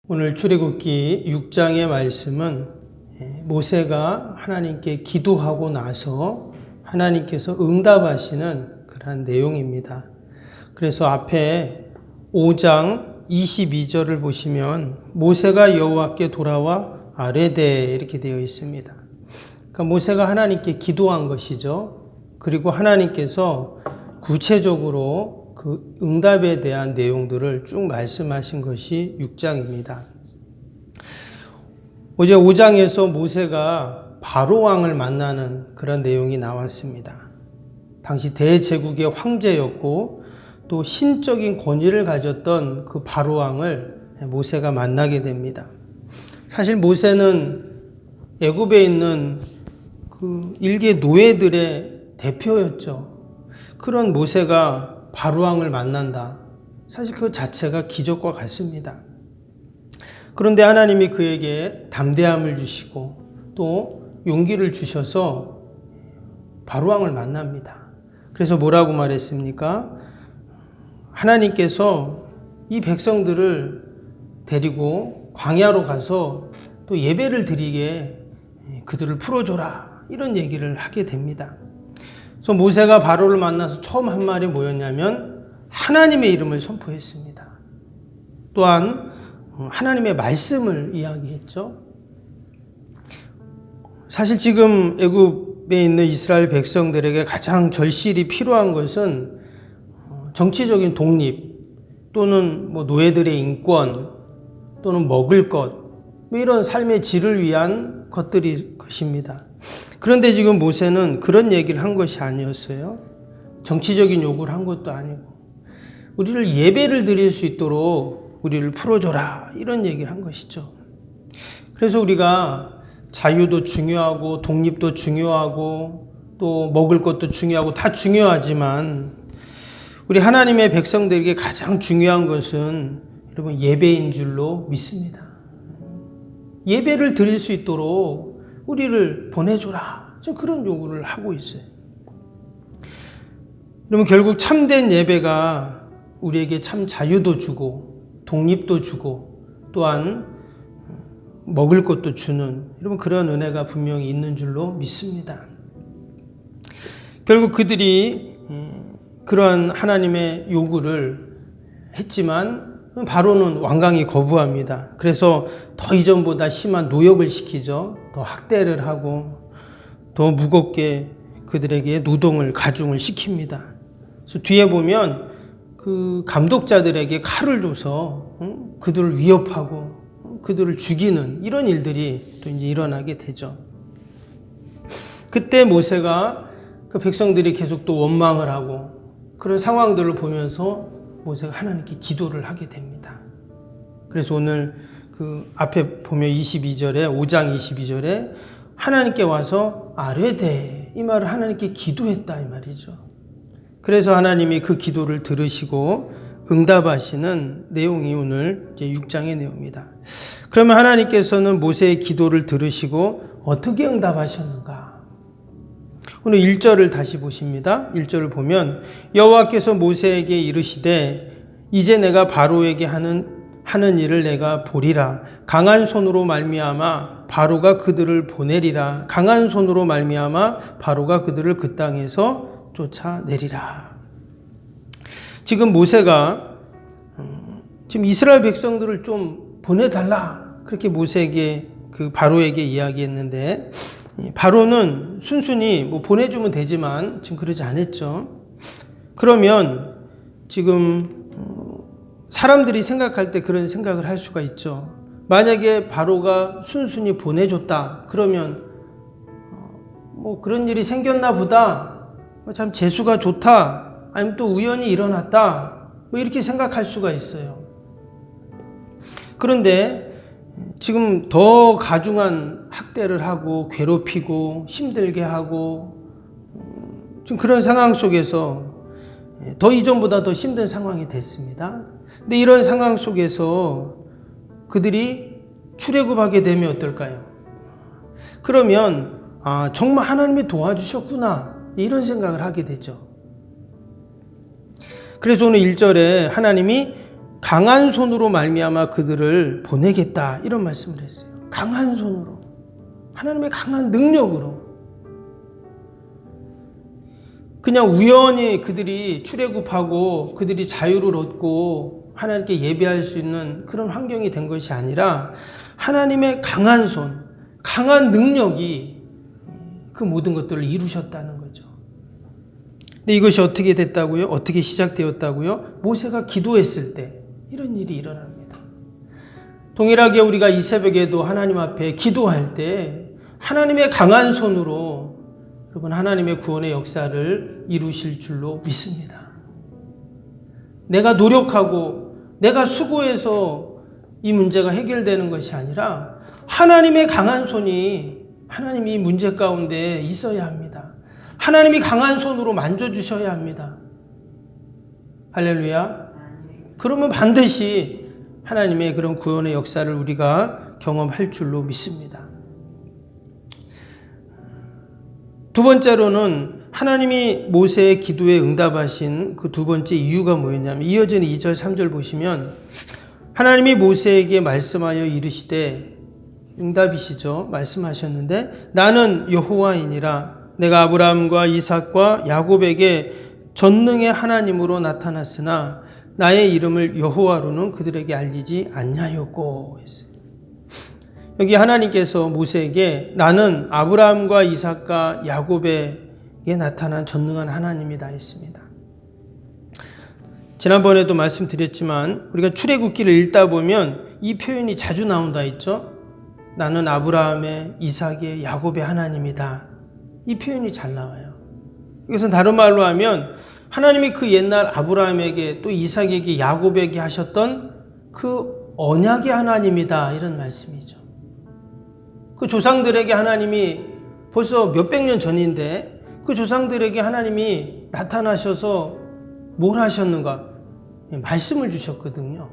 오늘 출애굽기 6장의 말씀은 모세가 하나님께 기도하고 나서 하나님께서 응답하시는 그러한 내용입니다. 그래서 앞에 5장 22절을 보시면 모세가 여호와께 돌아와 아뢰되 이렇게 되어 있습니다. 그러니까 모세가 하나님께 기도한 것이죠. 그리고 하나님께서 구체적으로 그 응답에 대한 내용들을 쭉 말씀하신 것이 6장입니다. 어제 5장에서 모세가 바로 왕을 만나는 그런 내용이 나왔습니다. 당시 대제국의 황제였고 또 신적인 권위를 가졌던 그 바로 왕을 모세가 만나게 됩니다. 사실 모세는 애굽에 있는 그 일개 노예들의 대표였죠. 그런 모세가 바로왕을 만난다. 사실 그 자체가 기적과 같습니다. 그런데 하나님이 그에게 담대함을 주시고 또 용기를 주셔서 바로왕을 만납니다. 그래서 뭐라고 말했습니까? 하나님께서 이 백성들을 데리고 광야로 가서 또 예배를 드리게 그들을 풀어줘라. 이런 얘기를 하게 됩니다. 그래서 모세가 바로를 만나서 처음 한 말이 뭐였냐면 하나님의 이름을 선포했습니다. 또한 하나님의 말씀을 이야기했죠. 사실 지금 애굽에 있는 이스라엘 백성들에게 가장 절실히 필요한 것은 정치적인 독립 또는 노예들의 인권 또는 먹을 것 이런 삶의 질을 위한 것입니다. 그런데 지금 모세는 그런 얘기를 한 것이 아니었어요. 정치적인 요구를 한 것도 아니고 우리를 예배를 드릴 수 있도록 우리를 풀어줘라 이런 얘기를 한 것이죠. 그래서 우리가 자유도 중요하고 독립도 중요하고 또 먹을 것도 중요하고 다 중요하지만 우리 하나님의 백성들에게 가장 중요한 것은 여러분 예배인 줄로 믿습니다. 예배를 드릴 수 있도록 우리를 보내줘라. 그런 요구를 하고 있어요. 그러면 결국 참된 예배가 우리에게 참 자유도 주고 독립도 주고 또한 먹을 것도 주는 여러분 그런 은혜가 분명히 있는 줄로 믿습니다. 결국 그들이 그러한 하나님의 요구를 했지만 바로는 완강히 거부합니다. 그래서 더 이전보다 심한 노역을 시키죠. 더 학대를 하고 더 무겁게 그들에게 노동을 가중을 시킵니다. 그래서 뒤에 보면 그 감독자들에게 칼을 줘서 그들을 위협하고 그들을 죽이는 이런 일들이 또 이제 일어나게 되죠. 그때 모세가 그 백성들이 계속 또 원망을 하고 그런 상황들을 보면서 모세가 하나님께 기도를 하게 됩니다. 그래서 오늘 그 앞에 보면 22절에 5장 22절에 하나님께 와서 아뢰되 이 말을 하나님께 기도했다 이 말이죠. 그래서 하나님이 그 기도를 들으시고 응답하시는 내용이 오늘 이제 6장의 내용입니다. 그러면 하나님께서는 모세의 기도를 들으시고 어떻게 응답하셨는가? 오늘 1절을 다시 보십니다. 1절을 보면 여호와께서 모세에게 이르시되 이제 내가 바로에게 하는 일을 내가 보리라. 강한 손으로 말미암아 바로가 그들을 보내리라. 강한 손으로 말미암아 바로가 그들을 그 땅에서 쫓아내리라. 지금 모세가 지금 이스라엘 백성들을 좀 보내달라. 그렇게 모세에게 그 바로에게 이야기했는데 바로는 순순히 보내주면 되지만 지금 그러지 않았죠. 그러면 지금 사람들이 생각할 때 그런 생각을 할 수가 있죠. 만약에 바로가 순순히 보내줬다 그러면 그런 일이 생겼나 보다, 참 재수가 좋다, 아니면 또 우연히 일어났다 이렇게 생각할 수가 있어요. 그런데 지금 더 가중한 학대를 하고 괴롭히고 힘들게 하고 지금 그런 상황 속에서 더 이전보다 더 힘든 상황이 됐습니다. 근데 이런 상황 속에서 그들이 출애굽하게 되면 어떨까요? 그러면 정말 하나님이 도와주셨구나 이런 생각을 하게 되죠. 그래서 오늘 1절에 하나님이 강한 손으로 말미암아 그들을 보내겠다 이런 말씀을 했어요. 강한 손으로, 하나님의 강한 능력으로. 그냥 우연히 그들이 출애굽하고 그들이 자유를 얻고 하나님께 예배할 수 있는 그런 환경이 된 것이 아니라 하나님의 강한 손, 강한 능력이 그 모든 것들을 이루셨다는 거죠. 근데 이것이 어떻게 됐다고요? 어떻게 시작되었다고요? 모세가 기도했을 때 이런 일이 일어납니다. 동일하게 우리가 이 새벽에도 하나님 앞에 기도할 때 하나님의 강한 손으로 여러분 하나님의 구원의 역사를 이루실 줄로 믿습니다. 내가 노력하고 내가 수고해서 이 문제가 해결되는 것이 아니라 하나님의 강한 손이 하나님이 이 문제 가운데 있어야 합니다. 하나님이 강한 손으로 만져주셔야 합니다. 할렐루야. 그러면 반드시 하나님의 그런 구원의 역사를 우리가 경험할 줄로 믿습니다. 두 번째로는 하나님이 모세의 기도에 응답하신 그 두 번째 이유가 뭐였냐면 이어지는 2절 3절 보시면 하나님이 모세에게 말씀하여 이르시되 응답이시죠. 말씀하셨는데 나는 여호와이니라 내가 아브라함과 이삭과 야곱에게 전능의 하나님으로 나타났으나 나의 이름을 여호와로는 그들에게 알리지 않냐였고 했어요. 여기 하나님께서 모세에게 나는 아브라함과 이삭과 야곱에게 나타난 전능한 하나님이다 했습니다. 지난번에도 말씀드렸지만 우리가 출애굽기를 읽다 보면 이 표현이 자주 나온다 했죠. 나는 아브라함의, 이삭의, 야곱의 하나님이다. 이 표현이 잘 나와요. 이것은 다른 말로 하면 하나님이 그 옛날 아브라함에게 또 이삭에게 야곱에게 하셨던 그 언약의 하나님이다 이런 말씀이죠. 그 조상들에게 하나님이 벌써 몇백 년 전인데 그 조상들에게 하나님이 나타나셔서 뭘 하셨는가? 말씀을 주셨거든요.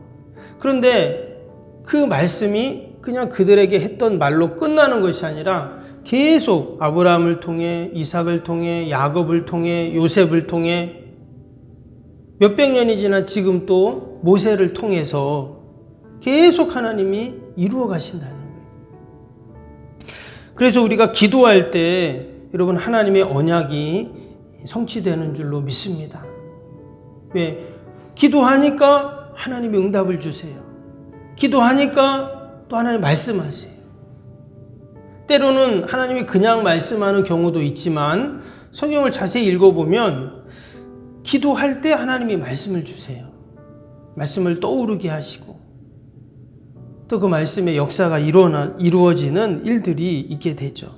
그런데 그 말씀이 그냥 그들에게 했던 말로 끝나는 것이 아니라 계속 아브라함을 통해 이삭을 통해 야곱을 통해 요셉을 통해 몇백 년이 지난 지금 또 모세를 통해서 계속 하나님이 이루어 가신다는 거예요. 그래서 우리가 기도할 때 여러분 하나님의 언약이 성취되는 줄로 믿습니다. 왜? 기도하니까 하나님이 응답을 주세요. 기도하니까 또 하나님 말씀하세요. 때로는 하나님이 그냥 말씀하는 경우도 있지만 성경을 자세히 읽어보면 기도할 때 하나님이 말씀을 주세요. 말씀을 떠오르게 하시고 또 그 말씀의 역사가 이루어지는 일들이 있게 되죠.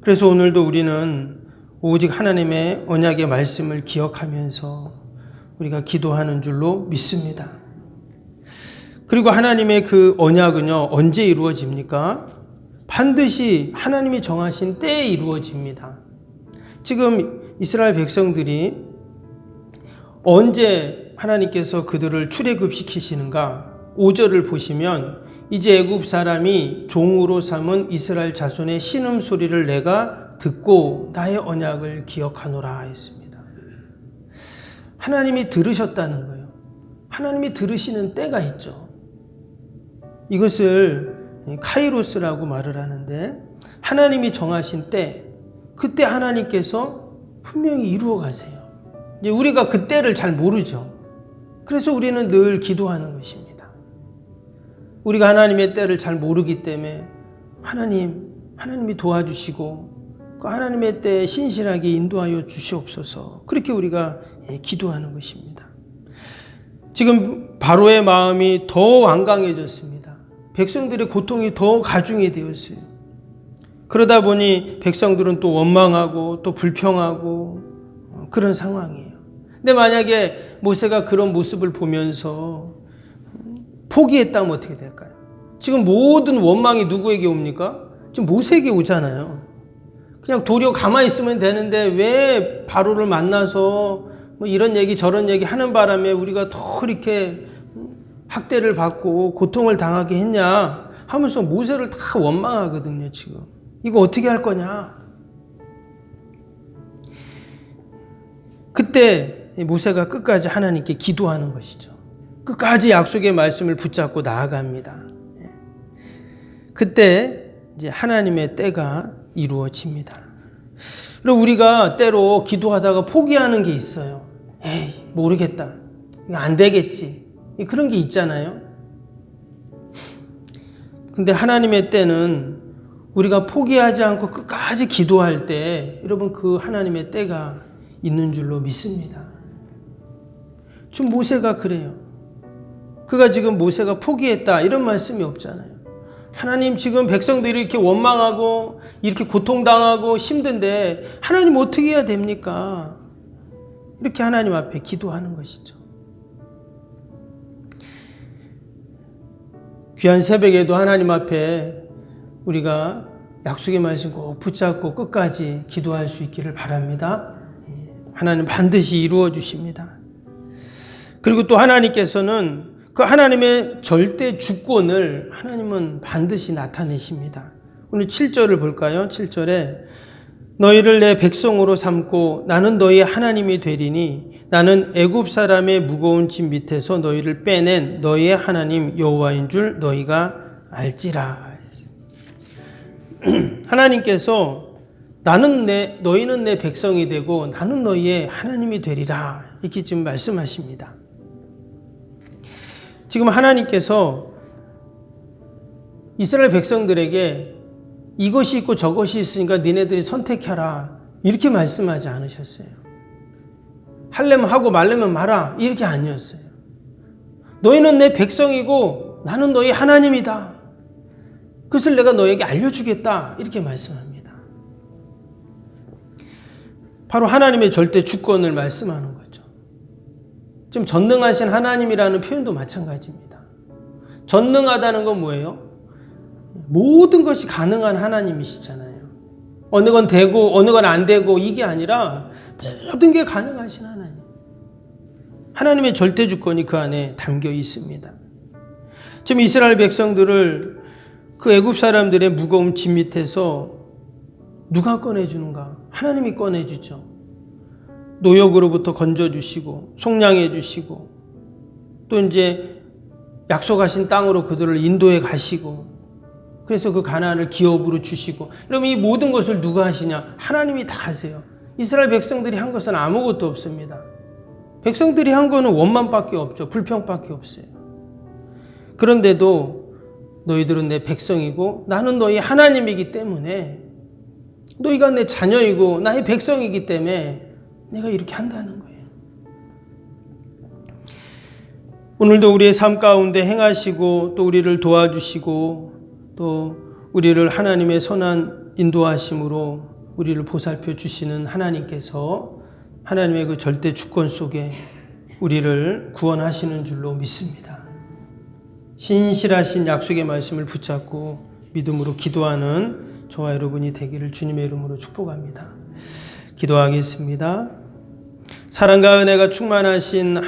그래서 오늘도 우리는 오직 하나님의 언약의 말씀을 기억하면서 우리가 기도하는 줄로 믿습니다. 그리고 하나님의 그 언약은요, 언제 이루어집니까? 반드시 하나님이 정하신 때에 이루어집니다. 지금 이스라엘 백성들이 언제 하나님께서 그들을 출애굽시키시는가? 5절을 보시면 이제 애굽 사람이 종으로 삼은 이스라엘 자손의 신음소리를 내가 듣고 나의 언약을 기억하노라 했습니다. 하나님이 들으셨다는 거예요. 하나님이 들으시는 때가 있죠. 이것을 카이로스라고 말을 하는데 하나님이 정하신 때, 그때 하나님께서 분명히 이루어 가세요. 이제 우리가 그 때를 잘 모르죠. 그래서 우리는 늘 기도하는 것입니다. 우리가 하나님의 때를 잘 모르기 때문에 하나님이 도와주시고 그 하나님의 때에 신실하게 인도하여 주시옵소서. 그렇게 우리가 기도하는 것입니다. 지금 바로의 마음이 더 완강해졌습니다. 백성들의 고통이 더 가중이 되었어요. 그러다 보니 백성들은 또 원망하고 또 불평하고 그런 상황이에요. 근데 만약에 모세가 그런 모습을 보면서 포기했다면 어떻게 될까요? 지금 모든 원망이 누구에게 옵니까? 지금 모세에게 오잖아요. 그냥 도리어 가만히 있으면 되는데 왜 바로를 만나서 뭐 이런 얘기 저런 얘기 하는 바람에 우리가 더 이렇게 학대를 받고 고통을 당하게 했냐 하면서 모세를 다 원망하거든요. 지금 이거 어떻게 할 거냐. 그때 모세가 끝까지 하나님께 기도하는 것이죠. 끝까지 약속의 말씀을 붙잡고 나아갑니다. 그때 이제 하나님의 때가 이루어집니다. 그리고 우리가 때로 기도하다가 포기하는 게 있어요. 에이, 모르겠다. 이거 안 되겠지. 그런 게 있잖아요. 근데 하나님의 때는 우리가 포기하지 않고 끝까지 기도할 때 여러분 그 하나님의 때가 있는 줄로 믿습니다. 지금 모세가 그래요. 그가 지금 모세가 포기했다 이런 말씀이 없잖아요. 하나님 지금 백성들이 이렇게 원망하고 이렇게 고통당하고 힘든데 하나님 어떻게 해야 됩니까? 이렇게 하나님 앞에 기도하는 것이죠. 귀한 새벽에도 하나님 앞에 우리가 약속의 말씀 꼭 붙잡고 끝까지 기도할 수 있기를 바랍니다. 하나님 반드시 이루어 주십니다. 그리고 또 하나님께서는 그 하나님의 절대 주권을 하나님은 반드시 나타내십니다. 오늘 7절을 볼까요? 7절에 너희를 내 백성으로 삼고 나는 너희의 하나님이 되리니 나는 애굽 사람의 무거운 짐 밑에서 너희를 빼낸 너희의 하나님 여호와인 줄 너희가 알지라. 하나님께서 너희는 내 백성이 되고 나는 너희의 하나님이 되리라 이렇게 지금 말씀하십니다. 지금 하나님께서 이스라엘 백성들에게 이것이 있고 저것이 있으니까 니네들이 선택해라 이렇게 말씀하지 않으셨어요. 하려면 하고 말려면 마라 이렇게 아니었어요. 너희는 내 백성이고 나는 너희 하나님이다. 그것을 내가 너에게 알려주겠다 이렇게 말씀합니다. 바로 하나님의 절대 주권을 말씀하는 거죠. 지금 전능하신 하나님이라는 표현도 마찬가지입니다. 전능하다는 건 뭐예요? 모든 것이 가능한 하나님이시잖아요. 어느 건 되고 어느 건 안 되고 이게 아니라 모든 게 가능하신 하나님. 하나님의 절대 주권이 그 안에 담겨 있습니다. 지금 이스라엘 백성들을 그 애굽 사람들의 무거운 짐 밑에서 누가 꺼내주는가? 하나님이 꺼내주죠. 노역으로부터 건져주시고 속량해 주시고 또 이제 약속하신 땅으로 그들을 인도해 가시고 그래서 그 가나안을 기업으로 주시고 그럼 이 모든 것을 누가 하시냐? 하나님이 다 하세요. 이스라엘 백성들이 한 것은 아무것도 없습니다. 백성들이 한 거는 원망밖에 없죠. 불평밖에 없어요. 그런데도 너희들은 내 백성이고 나는 너희 하나님이기 때문에 너희가 내 자녀이고 나의 백성이기 때문에 내가 이렇게 한다는 거예요. 오늘도 우리의 삶 가운데 행하시고 또 우리를 도와주시고 또 우리를 하나님의 선한 인도하심으로 우리를 보살펴 주시는 하나님께서 하나님의 그 절대 주권 속에 우리를 구원하시는 줄로 믿습니다. 신실하신 약속의 말씀을 붙잡고 믿음으로 기도하는 저와 여러분이 되기를 주님의 이름으로 축복합니다. 기도하겠습니다. 사랑과 은혜가 충만하신